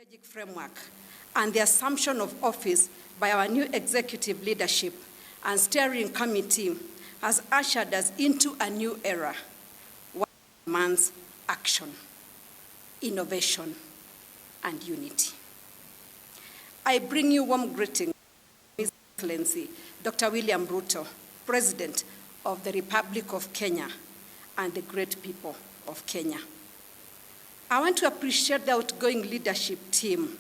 strategic framework and the assumption of office by our new executive leadership and steering committee has ushered us into a new era, one that demands action, innovation, and unity. I bring you warm greetings, His Excellency Dr. William Ruto, President of the Republic of Kenya and the great people of Kenya. I want to appreciate the outgoing leadership team,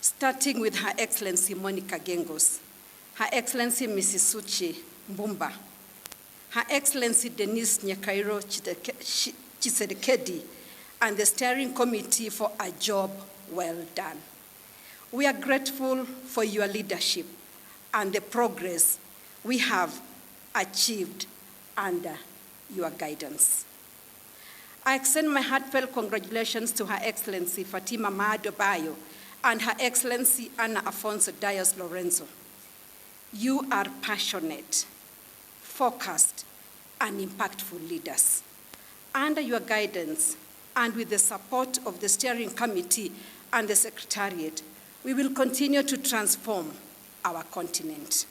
starting with Her Excellency Monica Gengos, Her Excellency Mrs. Suchi Mbumba, Her Excellency Denise Nyakairo Chisedekedi, and the steering committee for a job well done. We are grateful for your leadership and the progress we have achieved under your guidance. I extend my heartfelt congratulations to Her Excellency Fatima Maadobayo and Her Excellency Anna Afonso Dias Lorenzo. You are passionate, focused, and impactful leaders. Under your guidance and with the support of the steering committee and the Secretariat, we will continue to transform our continent.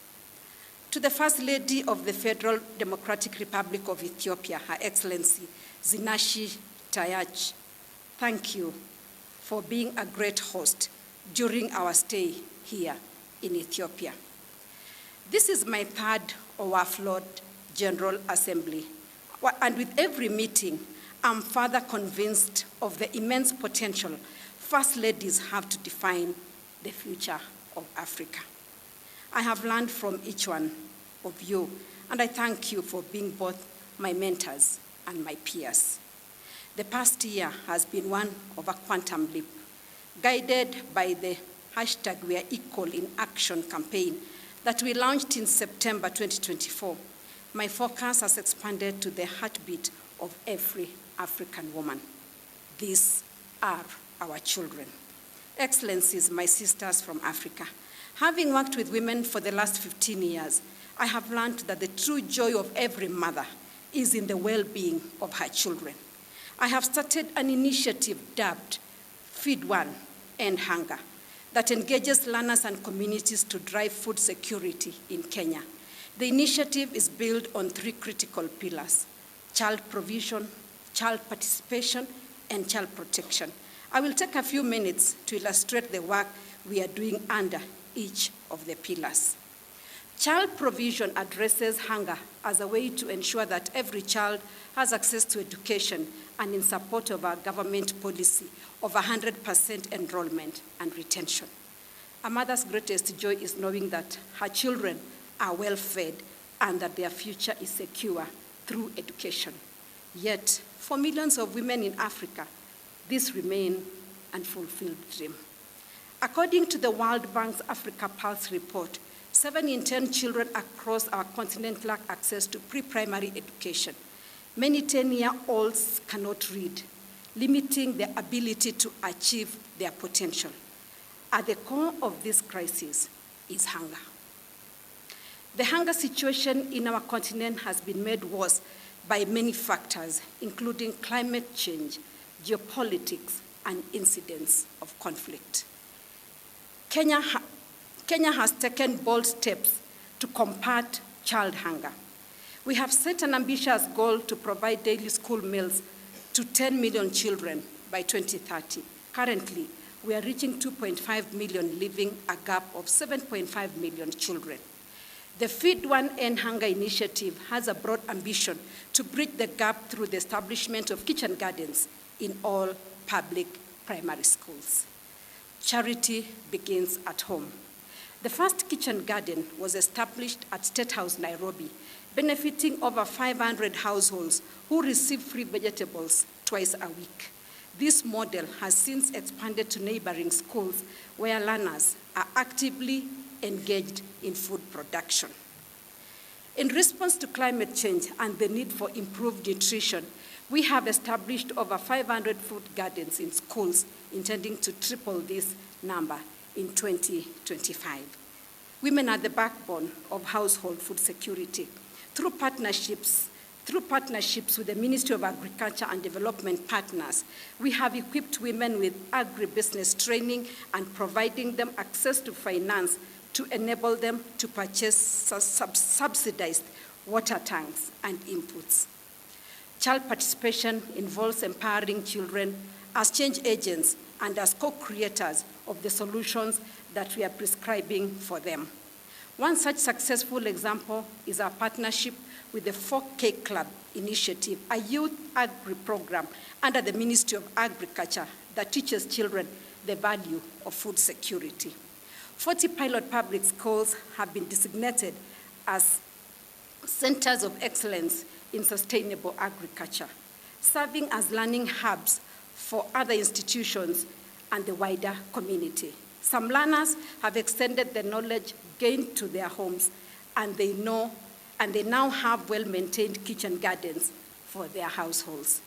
To the First Lady of the Federal Democratic Republic of Ethiopia, Her Excellency Zinashi Tayach, thank you for being a great host during our stay here in Ethiopia. This is my third OAFLAD General Assembly, and with every meeting, I'm further convinced of the immense potential First Ladies have to define the future of Africa. I have learned from each one of you, and I thank you for being both my mentors and my peers. The past year has been one of a quantum leap, guided by the hashtag We Are Equal in Action campaign that we launched in September 2024. My focus has expanded to the heartbeat of every African woman. These are our children. Excellencies, my sisters from Africa. Having worked with women for the last 15 years, I have learned that the true joy of every mother is in the well-being of her children. I have started an initiative dubbed Feed One, End Hunger, that engages learners and communities to drive food security in Kenya. The initiative is built on three critical pillars: child provision, child participation, and child protection. I will take a few minutes to illustrate the work we are doing under each of the pillars. Child provision addresses hunger as a way to ensure that every child has access to education and in support of our government policy of 100% enrollment and retention. A mother's greatest joy is knowing that her children are well fed and that their future is secure through education. Yet, for millions of women in Africa, this remains an unfulfilled dream. According to the World Bank's Africa Pulse report, 7 in 10 children across our continent lack access to pre-primary education. Many 10-year-olds cannot read, limiting their ability to achieve their potential. At the core of this crisis is hunger. The hunger situation in our continent has been made worse by many factors, including climate change, geopolitics, and incidents of conflict. Kenya has taken bold steps to combat child hunger. We have set an ambitious goal to provide daily school meals to 10 million children by 2030. Currently, we are reaching 2.5 million, leaving a gap of 7.5 million children. The Feed One End Hunger initiative has a broad ambition to bridge the gap through the establishment of kitchen gardens in all public primary schools. Charity begins at home. The first kitchen garden was established at State House, Nairobi, benefiting over 500 households who receive free vegetables twice a week. This model has since expanded to neighboring schools where learners are actively engaged in food production. In response to climate change and the need for improved nutrition, we have established over 500 food gardens in schools, intending to triple this number in 2025. Women are the backbone of household food security. Through partnerships Through partnerships with the Ministry of Agriculture and Development partners, we have equipped women with agribusiness training and providing them access to finance to enable them to purchase subsidized water tanks and inputs. Child participation involves empowering children as change agents and as co-creators of the solutions that we are prescribing for them. One such successful example is our partnership with the 4K Club initiative, a youth agri program under the Ministry of Agriculture that teaches children the value of food security. 40 pilot public schools have been designated as centers of excellence in sustainable agriculture, serving as learning hubs for other institutions and the wider community. Some learners have extended the knowledge gained to their homes, and they now have well-maintained kitchen gardens for their households.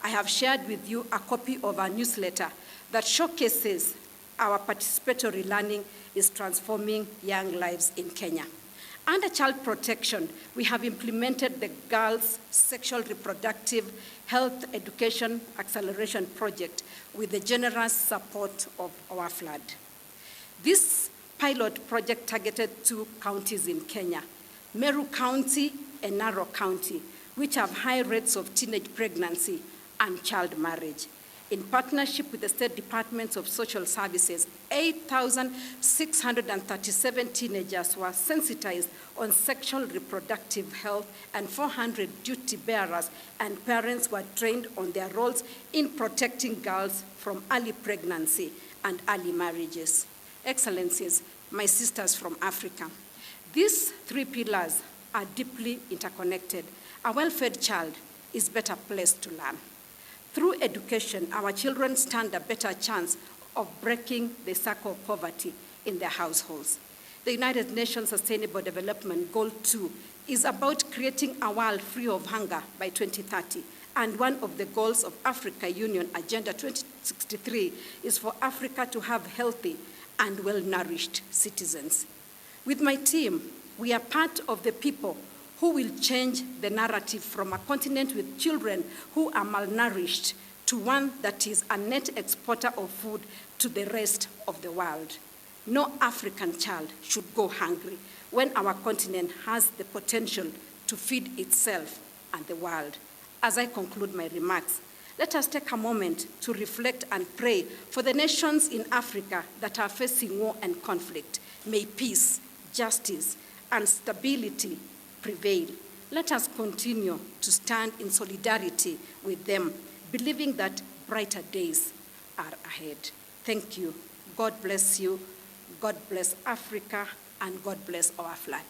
I have shared with you a copy of our newsletter that showcases our participatory learning is transforming young lives in Kenya. Under child protection, we have implemented the Girls' Sexual Reproductive Health Education Acceleration Project with the generous support of OAFLAD. This pilot project targeted 2 counties in Kenya, Meru County and Narok County, which have high rates of teenage pregnancy and child marriage. In partnership with the State Departments of Social Services, 8,637 teenagers were sensitized on sexual reproductive health, and 400 duty bearers and parents were trained on their roles in protecting girls from early pregnancy and early marriages. Excellencies, my sisters from Africa, these 3 pillars are deeply interconnected. A well-fed child is better placed to learn. Through education, our children stand a better chance of breaking the cycle of poverty in their households. The United Nations Sustainable Development Goal 2 is about creating a world free of hunger by 2030, and one of the goals of Africa Union Agenda 2063 is for Africa to have healthy and well-nourished citizens. With my team, we are part of the people who will change the narrative from a continent with children who are malnourished to one that is a net exporter of food to the rest of the world. No African child should go hungry when our continent has the potential to feed itself and the world. As I conclude my remarks, let us take a moment to reflect and pray for the nations in Africa that are facing war and conflict. May peace, justice, and stability prevail. Let us continue to stand in solidarity with them, believing that brighter days are ahead. Thank you. God bless you. God bless Africa, and God bless OAFLAD.